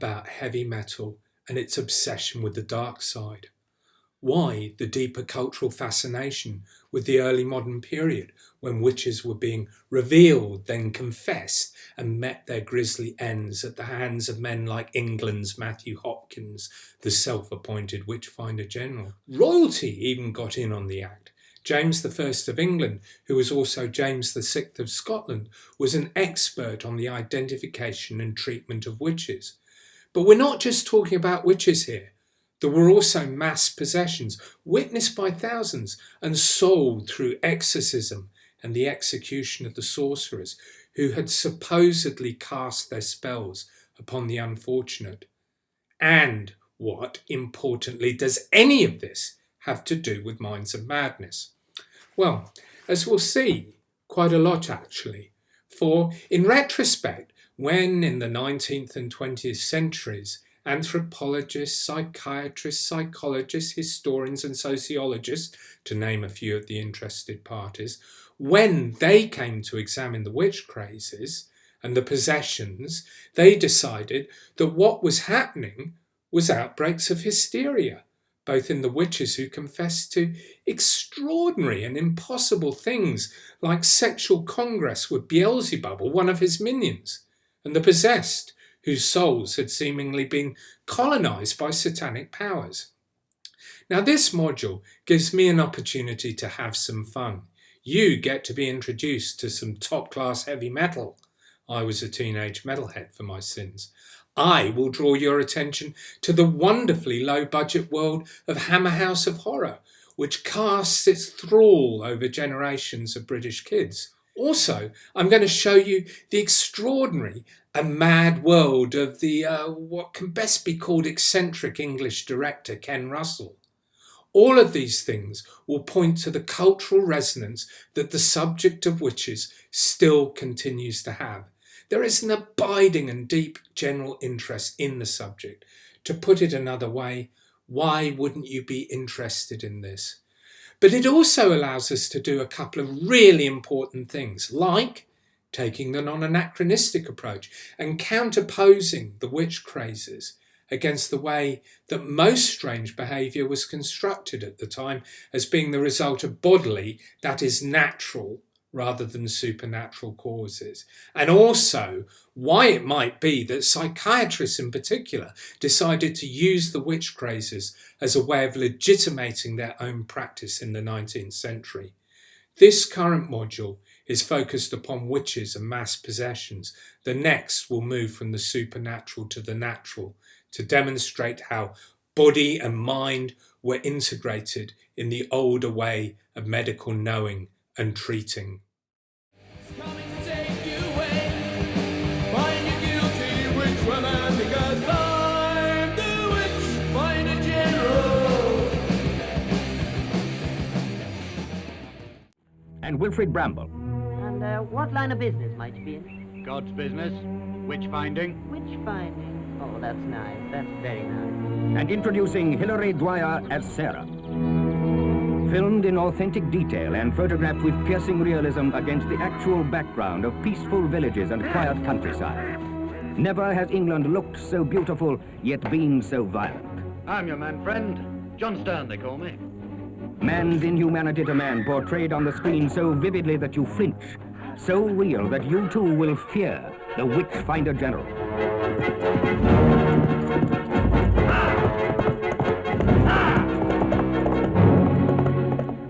about heavy metal and its obsession with the dark side? Why the deeper cultural fascination with the early modern period when witches were being revealed, then confessed, and met their grisly ends at the hands of men like England's Matthew Hopkins, the self-appointed witchfinder general? Royalty even got in on the act. James I of England, who was also James VI of Scotland, was an expert on the identification and treatment of witches. But we're not just talking about witches here. There were also mass possessions, witnessed by thousands and sold through exorcism and the execution of the sorcerers who had supposedly cast their spells upon the unfortunate. And what, importantly, does any of this have to do with Minds of Madness? Well, as we'll see, quite a lot actually. For in retrospect, when in the 19th and 20th centuries, anthropologists, psychiatrists, psychologists, historians and sociologists, to name a few of the interested parties, when they came to examine the witch crazes and the possessions, they decided that what was happening was outbreaks of hysteria, both in the witches who confessed to extraordinary and impossible things like sexual congress with Beelzebub or one of his minions, and the possessed whose souls had seemingly been colonized by satanic powers. Now this module gives me an opportunity to have some fun. You get to be introduced to some top-class heavy metal. I was a teenage metalhead for my sins. I will draw your attention to the wonderfully low-budget world of Hammer House of Horror, which casts its thrall over generations of British kids. Also, I'm going to show you the extraordinary and mad world of the what can best be called eccentric English director Ken Russell. All of these things will point to the cultural resonance that the subject of witches still continues to have. There is an abiding and deep general interest in the subject. To put it another way, why wouldn't you be interested in this? But it also allows us to do a couple of really important things, like taking the non-anachronistic approach and counterposing the witch crazes against the way that most strange behaviour was constructed at the time as being the result of bodily, that is natural, rather than supernatural causes, and also why it might be that psychiatrists in particular decided to use the witch crazes as a way of legitimating their own practice in the 19th century. This current module is focused upon witches and mass possessions. The next will move from the supernatural to the natural to demonstrate how body and mind were integrated in the older way of medical knowing and treating. And Wilfrid Bramble. And what line of business might you be in? God's business. Witch finding. Witch finding. Oh, that's nice. That's very nice. And introducing Hilary Dwyer as Sarah. Filmed in authentic detail and photographed with piercing realism against the actual background of peaceful villages and quiet countryside. Never has England looked so beautiful, yet been so violent. I'm your man friend. John Stern, they call me. Man's inhumanity to man portrayed on the screen so vividly that you flinch, so real that you too will fear the Witchfinder General.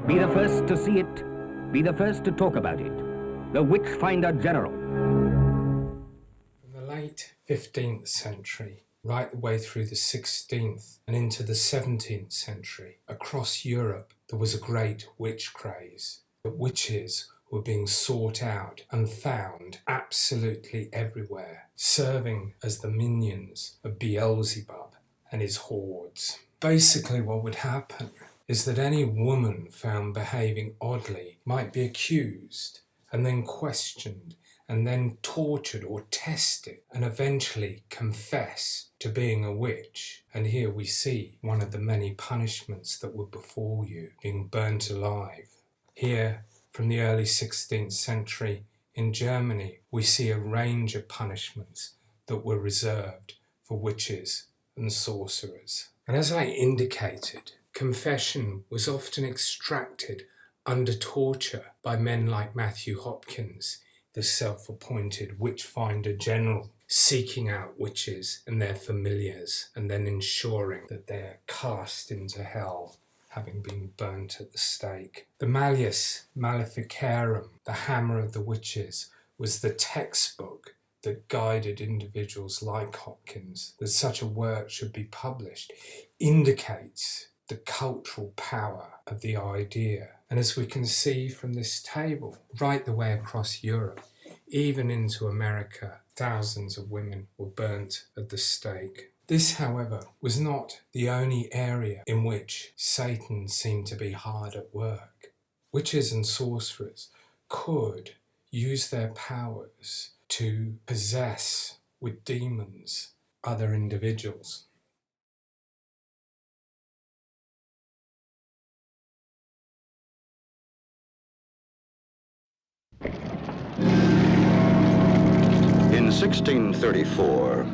Be the first to see it, be the first to talk about it. The Witchfinder General. From the late 15th century, right the way through the 16th and into the 17th century, across Europe there was a great witch craze. The witches were being sought out and found absolutely everywhere, serving as the minions of Beelzebub and his hordes. Basically what would happen is that any woman found behaving oddly might be accused and then questioned and then tortured or tested and eventually confess to being a witch. And here we see one of the many punishments that would befall you, being burnt alive. Here, from the early 16th century in Germany, we see a range of punishments that were reserved for for witches and sorcerers. And as I indicated, confession was often extracted under torture by men like Matthew Hopkins, the self-appointed witch-finder general, seeking out witches and their familiars and then ensuring that they're cast into hell, having been burnt at the stake. The Malleus Maleficarum, the Hammer of the Witches, was the textbook that guided individuals like Hopkins. That such a work should be published indicates the cultural power of the idea. And as we can see from this table, right the way across Europe, even into America, thousands of women were burnt at the stake. This, however, was not the only area in which Satan seemed to be hard at work. Witches and sorcerers could use their powers to possess with demons other individuals. In 1634,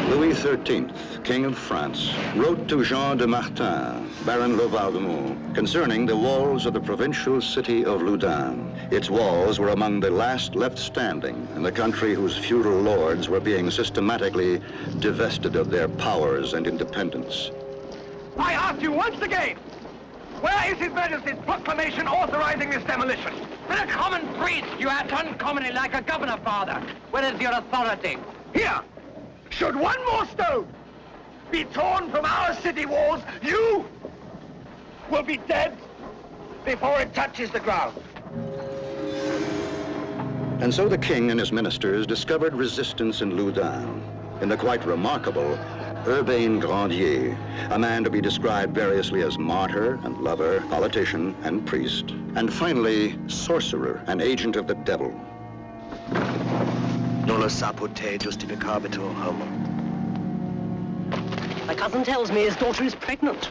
Louis XIII, King of France, wrote to Jean de Martin, Baron de Valdemont, concerning the walls of the provincial city of Loudun. Its walls were among the last left standing in the country whose feudal lords were being systematically divested of their powers and independence. I ask you once again, where is His Majesty's proclamation authorizing this demolition? For a common priest, you act uncommonly like a governor, father. Where is your authority? Here, should one more stone be torn from our city walls, you will be dead before it touches the ground. And so the king and his ministers discovered resistance in Loudun, in the quite remarkable Urbain Grandier, a man to be described variously as martyr and lover, politician and priest, and finally sorcerer, an agent of the devil. Nulla sapute justificabitur homo. My cousin tells me his daughter is pregnant.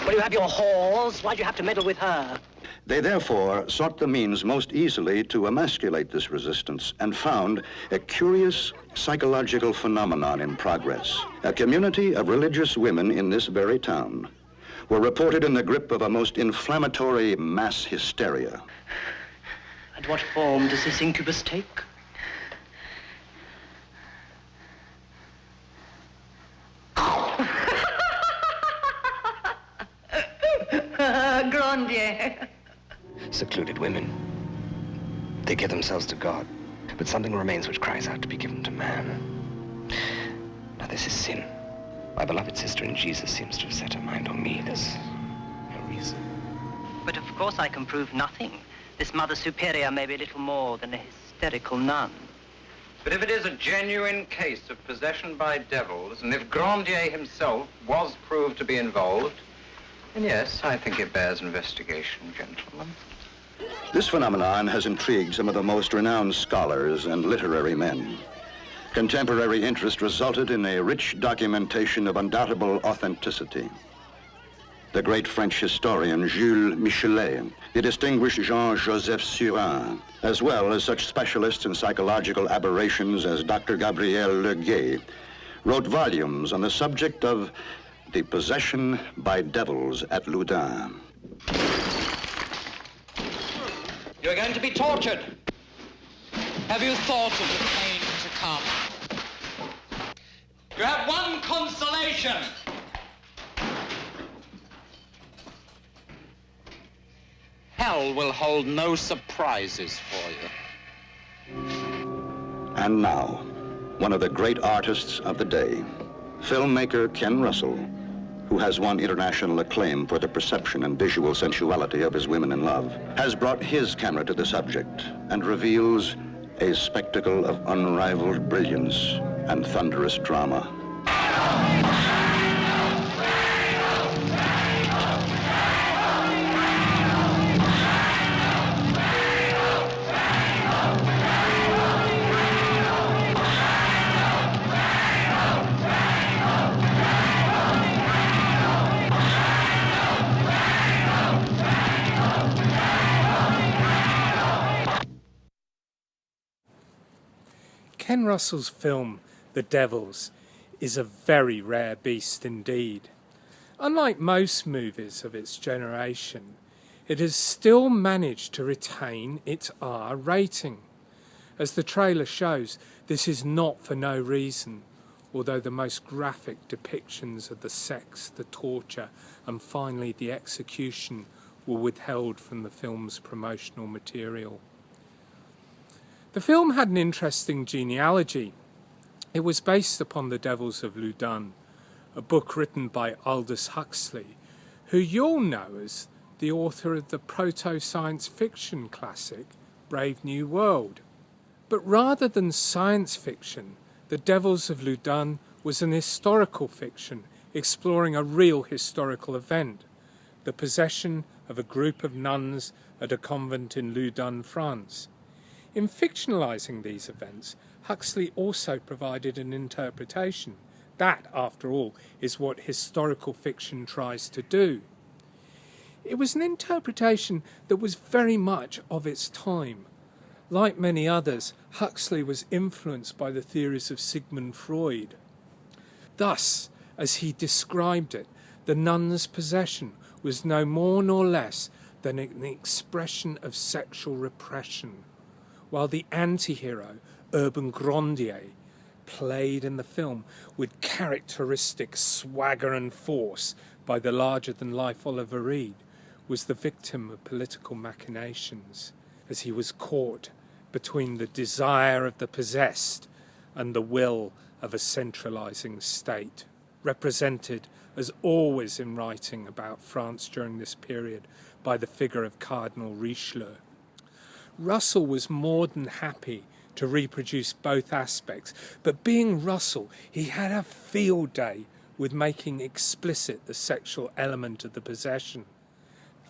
Well, you have your whores. Why'd you have to meddle with her? They therefore sought the means most easily to emasculate this resistance and found a curious psychological phenomenon in progress. A community of religious women in this very town were reported in the grip of a most inflammatory mass hysteria. And what form does this incubus take? Grandier. Secluded women. They give themselves to God, but something remains which cries out to be given to man. Now this is sin. My beloved sister in Jesus seems to have set her mind on me. There's no reason. But of course I can prove nothing. This Mother Superior may be little more than a hysterical nun. But if it is a genuine case of possession by devils, and if Grandier himself was proved to be involved, then yes, I think it bears investigation, gentlemen. This phenomenon has intrigued some of the most renowned scholars and literary men. Contemporary interest resulted in a rich documentation of undoubtable authenticity. The great French historian Jules Michelet, the distinguished Jean-Joseph Surin, as well as such specialists in psychological aberrations as Dr. Gabriel Leguet, wrote volumes on the subject of the possession by devils at Loudun. You're going to be tortured. Have you thought of the pain to come? You have one consolation. Hell will hold no surprises for you. And now, one of the great artists of the day, filmmaker Ken Russell, who has won international acclaim for the perception and visual sensuality of his women in love, has brought his camera to the subject and reveals a spectacle of unrivaled brilliance and thunderous drama. Ken Russell's film, the devils, is a very rare beast indeed. Unlike most movies of its generation, it has still managed to retain its R rating. As the trailer shows, this is not for no reason, although the most graphic depictions of the sex, the torture, and finally the execution were withheld from the film's promotional material. The film had an interesting genealogy. It was based upon The Devils of Loudun, a book written by Aldous Huxley, who you'll know as the author of the proto-science fiction classic Brave New World. But rather than science fiction, The Devils of Loudun was an historical fiction exploring a real historical event, the possession of a group of nuns at a convent in Loudun, France. In fictionalizing these events, Huxley also provided an interpretation. That, after all, is what historical fiction tries to do. It was an interpretation that was very much of its time. Like many others, Huxley was influenced by the theories of Sigmund Freud. Thus, as he described it, the nun's possession was no more nor less than an expression of sexual repression, while the anti-hero, Urban Grandier, played in the film with characteristic swagger and force by the larger-than-life Oliver Reed, was the victim of political machinations, as he was caught between the desire of the possessed and the will of a centralizing state, represented, as always in writing about France during this period, by the figure of Cardinal Richelieu. Russell was more than happy to reproduce both aspects, but being Russell, he had a field day with making explicit the sexual element of the possession,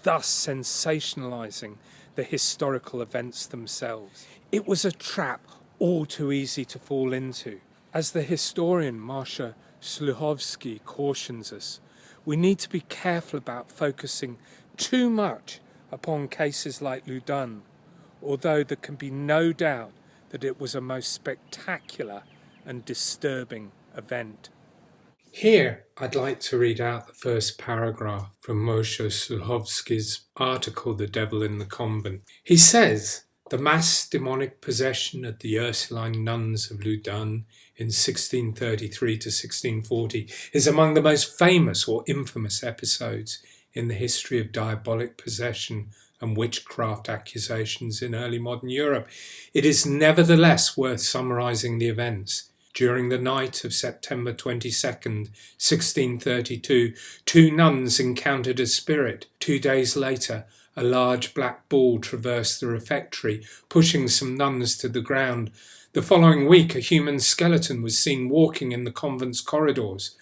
thus sensationalizing the historical events themselves. It was a trap all too easy to fall into. As the historian Marsha Sluhovsky cautions us, we need to be careful about focusing too much upon cases like Loudun, although there can be no doubt that it was a most spectacular and disturbing event. Here, I'd like to read out the first paragraph from Moshe Sluhovsky's article, The Devil in the Convent. He says, the mass demonic possession of the Ursuline nuns of Loudun in 1633 to 1640 is among the most famous or infamous episodes in the history of diabolic possession and witchcraft accusations in early modern Europe. It is nevertheless worth summarising the events. During the night of September 22nd, 1632, 2 nuns encountered a spirit. 2 days later, a large black ball traversed the refectory, pushing some nuns to the ground. The following week, a human skeleton was seen walking in the convent's corridors.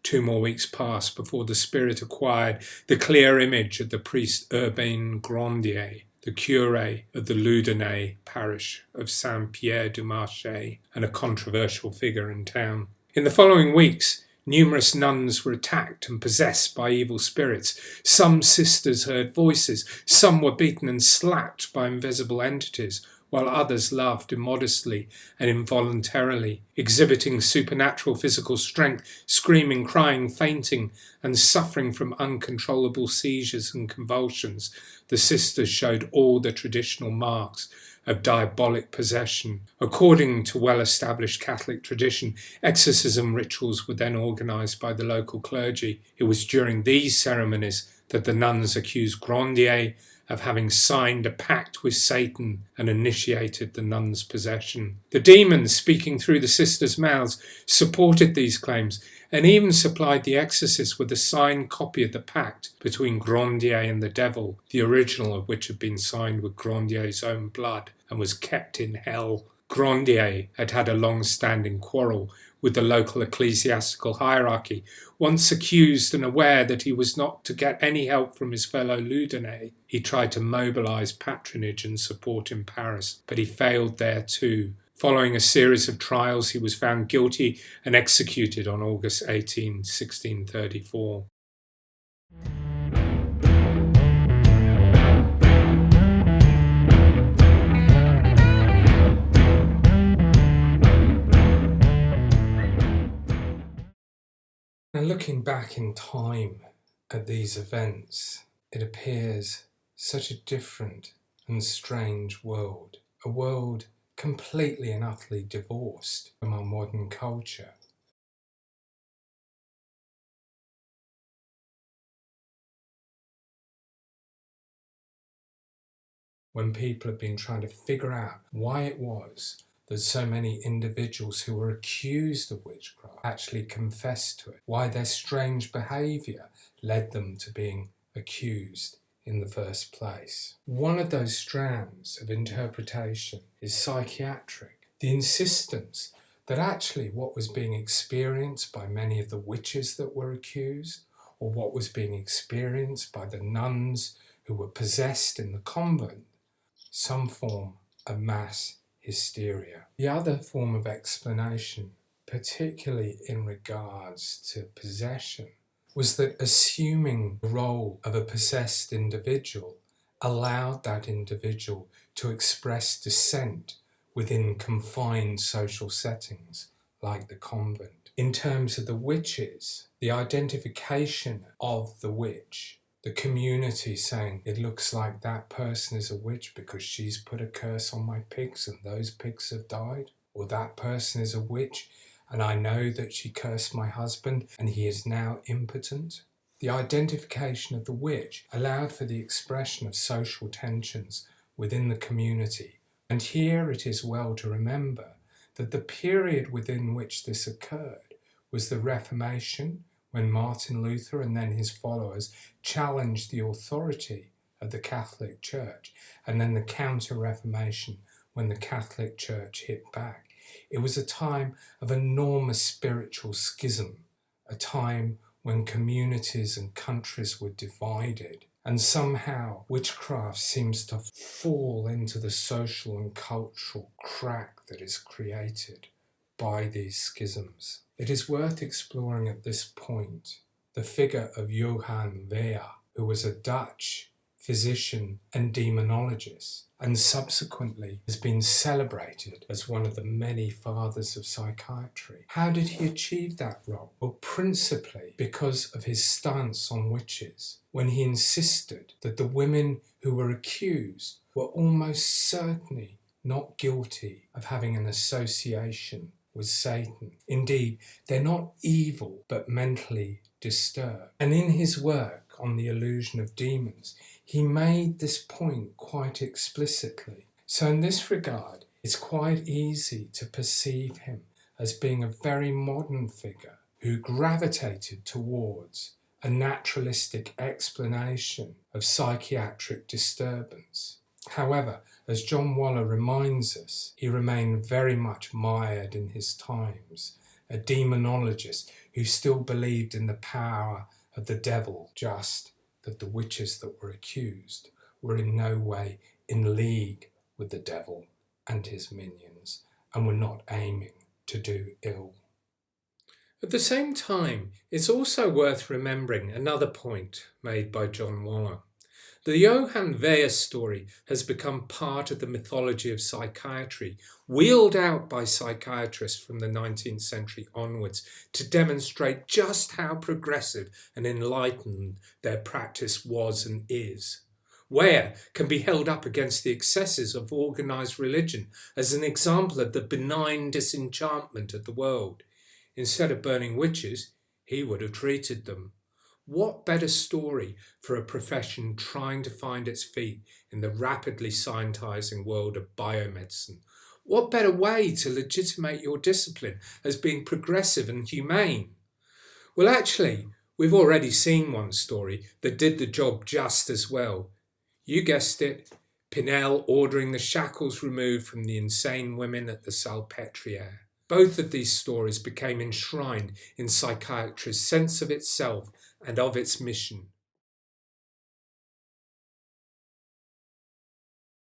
2 more weeks passed before the spirit acquired the clear image of the priest Urbain Grandier, the curé of the Loudunais parish of Saint-Pierre-du-Marché, and a controversial figure in town. In the following weeks, numerous nuns were attacked and possessed by evil spirits. Some sisters heard voices, some were beaten and slapped by invisible entities, while others laughed immodestly and involuntarily, exhibiting supernatural physical strength, screaming, crying, fainting, and suffering from uncontrollable seizures and convulsions. The sisters showed all the traditional marks of diabolic possession. According to well-established Catholic tradition, exorcism rituals were then organised by the local clergy. It was during these ceremonies that the nuns accused Grandier of having signed a pact with Satan and initiated the nuns' possession. The demons, speaking through the sisters' mouths, supported these claims and even supplied the exorcist with a signed copy of the pact between Grandier and the devil, the original of which had been signed with Grandier's own blood and was kept in hell. Grandier had had a long-standing quarrel with the local ecclesiastical hierarchy. Once accused and aware that he was not to get any help from his fellow Loudunais, he tried to mobilise patronage and support in Paris, but he failed there too. Following a series of trials, he was found guilty and executed on August 18, 1634. looking back in time at these events, it appears such a different and strange world, a world completely and utterly divorced from our modern culture. When people have been trying to figure out why it was that so many individuals who were accused of witchcraft actually confessed to it, why their strange behaviour led them to being accused in the first place. One of those strands of interpretation is psychiatric, the insistence that actually what was being experienced by many of the witches that were accused, or what was being experienced by the nuns who were possessed in the convent, some form of mass hysteria. The other form of explanation, particularly in regards to possession, was that assuming the role of a possessed individual allowed that individual to express dissent within confined social settings like the convent. In terms of the witches, the identification of the witch, the community saying it looks like that person is a witch because she's put a curse on my pigs and those pigs have died, or that person is a witch and I know that she cursed my husband and he is now impotent. The identification of the witch allowed for the expression of social tensions within the community. And here it is well to remember that the period within which this occurred was the Reformation, when Martin Luther and then his followers challenged the authority of the Catholic Church, and then the Counter-Reformation, when the Catholic Church hit back. It was a time of enormous spiritual schism, a time when communities and countries were divided, and somehow witchcraft seems to fall into the social and cultural crack that is created by these schisms. It is worth exploring at this point the figure of Johann Weyer, who was a Dutch physician and demonologist, and subsequently has been celebrated as one of the many fathers of psychiatry. How did he achieve that role? Well, principally because of his stance on witches, when he insisted that the women who were accused were almost certainly not guilty of having an association with Satan. Indeed, they're not evil, but mentally disturbed. And in his work on the illusion of demons, he made this point quite explicitly. So in this regard, it's quite easy to perceive him as being a very modern figure who gravitated towards a naturalistic explanation of psychiatric disturbance. However, as John Waller reminds us, he remained very much mired in his times, a demonologist who still believed in the power of the devil, just that the witches that were accused were in no way in league with the devil and his minions, and were not aiming to do ill. At the same time, it's also worth remembering another point made by John Waller. The Johann Weyer story has become part of the mythology of psychiatry, wheeled out by psychiatrists from the 19th century onwards to demonstrate just how progressive and enlightened their practice was and is. Weyer can be held up against the excesses of organised religion as an example of the benign disenchantment of the world. Instead of burning witches, he would have treated them. What better story for a profession trying to find its feet in the rapidly scientizing world of biomedicine? What better way to legitimate your discipline as being progressive and humane? Well, actually, we've already seen one story that did the job just as well. You guessed it, Pinel ordering the shackles removed from the insane women at the Salpêtrière. Both of these stories became enshrined in psychiatry's sense of itself and of its mission.